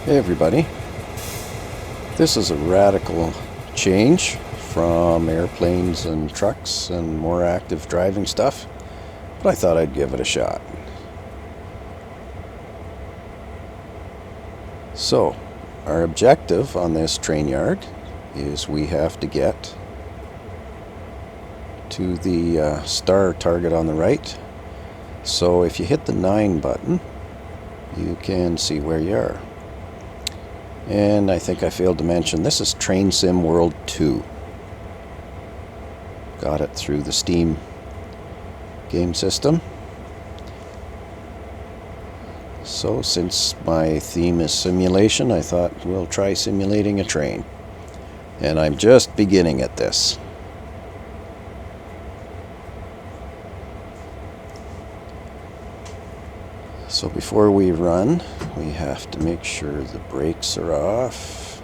Hey everybody, this is a radical change from airplanes and trucks and more active driving stuff, but I thought I'd give it a shot. So, our objective on this train yard is we have to get to the star target on the right. So if you hit the 9 button, you can see where you are. And I think I failed to mention, this is Train Sim World 2. Got it through the Steam game system. So since my theme is simulation, I thought we'll try simulating a train. And I'm just beginning at this. So before we run, we have to make sure the brakes are off.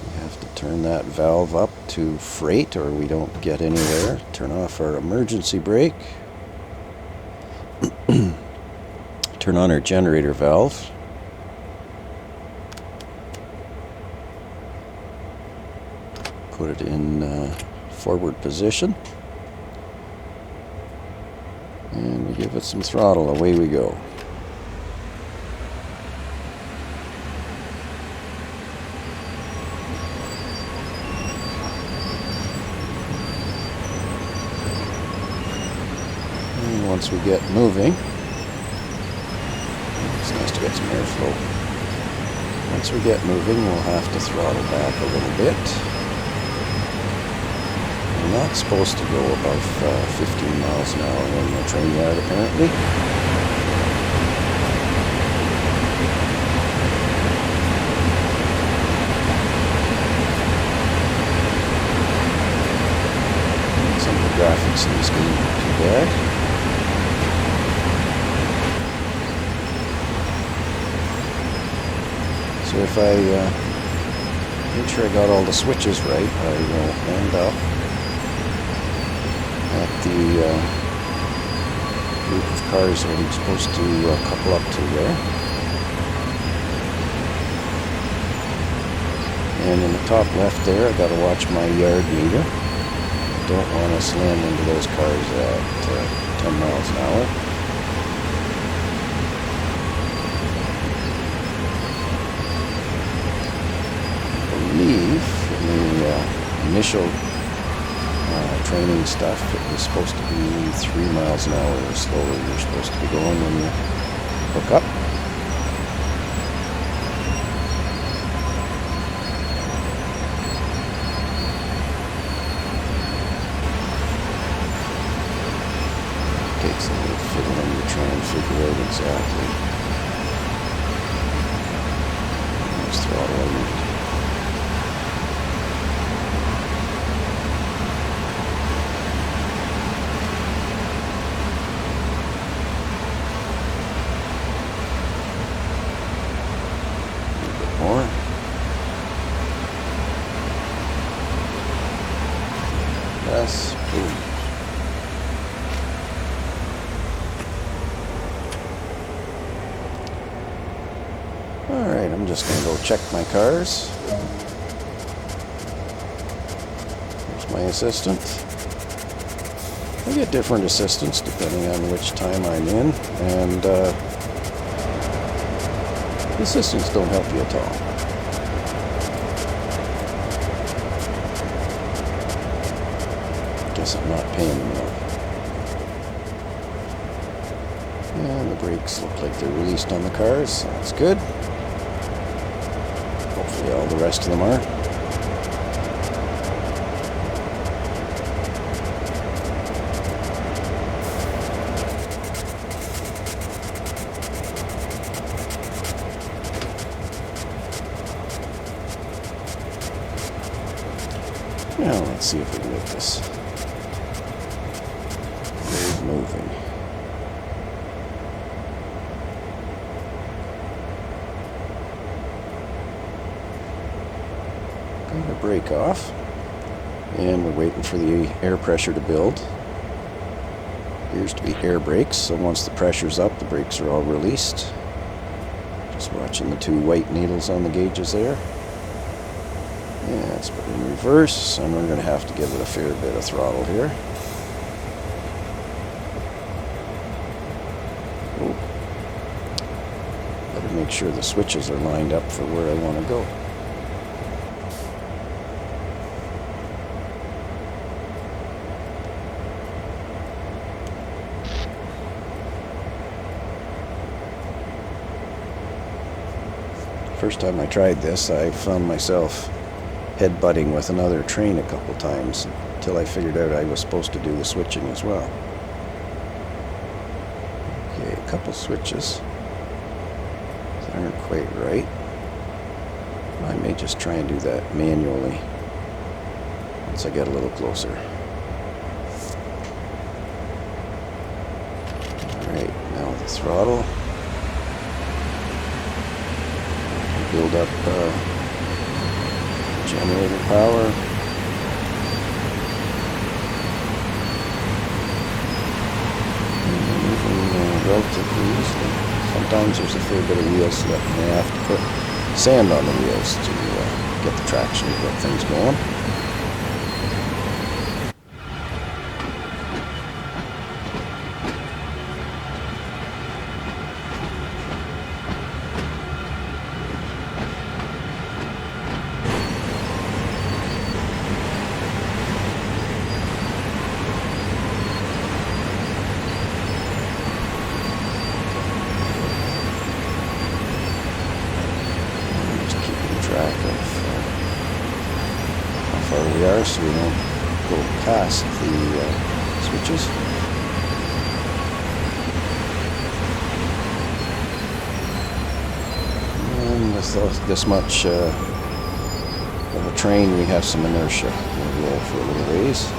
We have to turn that valve up to freight or we don't get anywhere. Turn off our emergency brake. Turn on our generator valve. Put it in forward position. And we give it some throttle, away we go. And once we get moving, it's nice to get some airflow. Once we get moving, we'll have to throttle back a little bit. We're not supposed to go above 15 miles an hour in the train yard, apparently. Some of the graphics in this game aren't too bad. So if I make sure I got all the switches right, I will end up at the group of cars that I'm supposed to couple up to there. And in the top left there, I got to watch my yard meter. Don't want to slam into those cars at 10 miles an hour. I believe in the initial training stuff, it was supposed to be 3 miles an hour or slower you're supposed to be going when you hook up. It takes a little fiddling to try and figure out exactly how much throttle I need. More. Yes, boom. Alright, I'm just going to go check my cars. There's my assistant. I get different assistants depending on which time I'm in, and the assistants don't help you at all. Guess I'm not paying them enough. And the brakes look like they're released on the cars, so that's good. Hopefully all the rest of them are. Now let's see if we can get this moving. Got our brake off, and we're waiting for the air pressure to build. Appears to be air brakes, so once the pressure's up, the brakes are all released. Just watching the two white needles on the gauges there. Yeah, let's put it in reverse, and we're going to have to give it a fair bit of throttle here. Oh. Better make sure the switches are lined up for where I want to go. First time I tried this, I found myself headbutting with another train a couple times until I figured out I was supposed to do the switching as well. Okay, a couple switches that aren't quite right. I may just try and do that manually once I get a little closer. Alright, now the throttle. Build up generator power. Moving relatively easily. Sometimes there's a fair bit of wheel slip and I have to put sand on the wheels to get the traction to get things going. Track of how far we are so we don't go past the switches. And with this much of a train, we have some inertia. We'll roll for a little ways.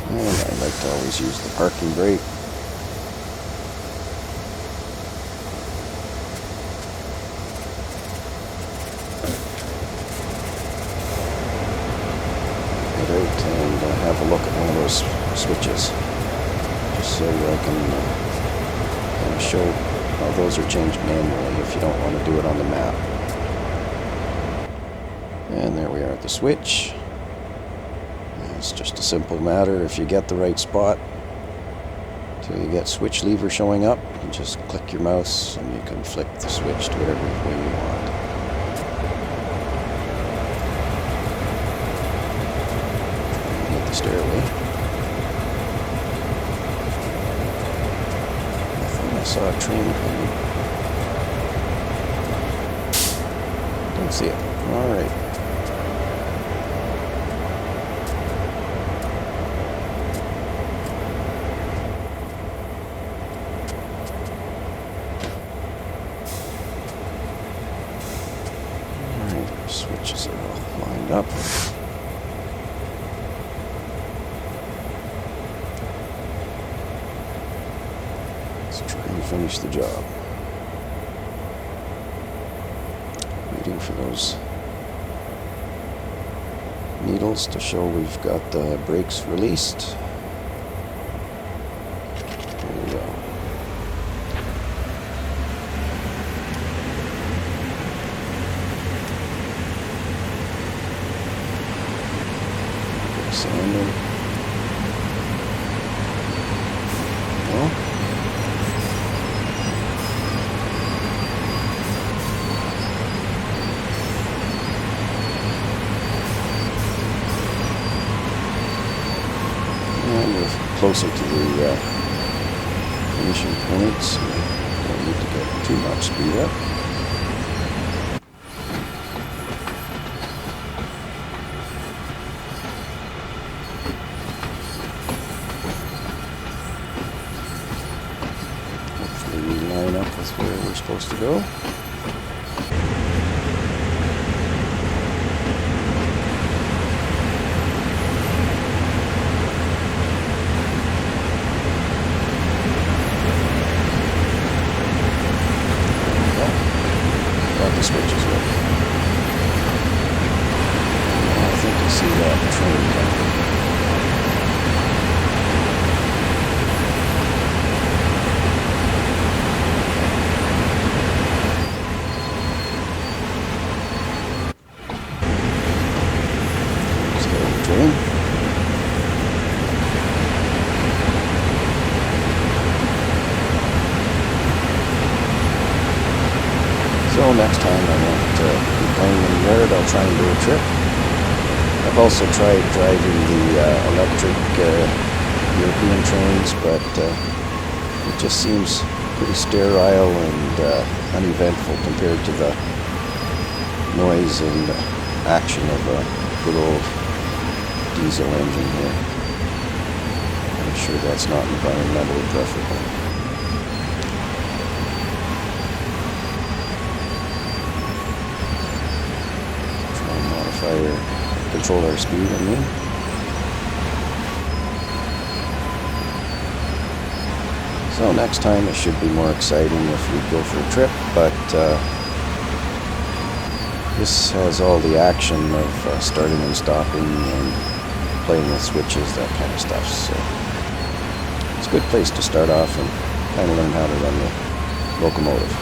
And I like to always use the parking brake. Get out and have a look at one of those switches, just so I can kind of show how those are changed manually if you don't want to do it on the map. And there we are at the switch. It's just a simple matter. If you get the right spot till you get switch lever showing up, you just click your mouse and you can flick the switch to whatever way you want. Hit the stairway. I thought I saw a train coming. Don't see it. All right. Switches are all lined up. Let's try and finish the job. Waiting for those needles to show we've got the brakes released. There we go. Sanding. No. And we're closer to the finishing point, so we don't need to get too much speed up. Line up with where we're supposed to go. Got the switches working. So next time I won't be playing in the yard, I'll try and do a trip. I've also tried driving the electric European trains, but it just seems pretty sterile and uneventful compared to the noise and action of a good old diesel engine here. I'm sure that's not environmentally preferable. Try and modify or control our speed, I mean. So next time it should be more exciting if we go for a trip, but this has all the action of starting and stopping and playing with switches, that kind of stuff. So it's a good place to start off and kind of learn how to run the locomotive.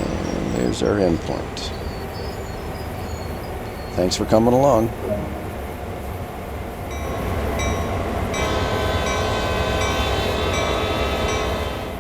And there's our endpoint. Thanks for coming along.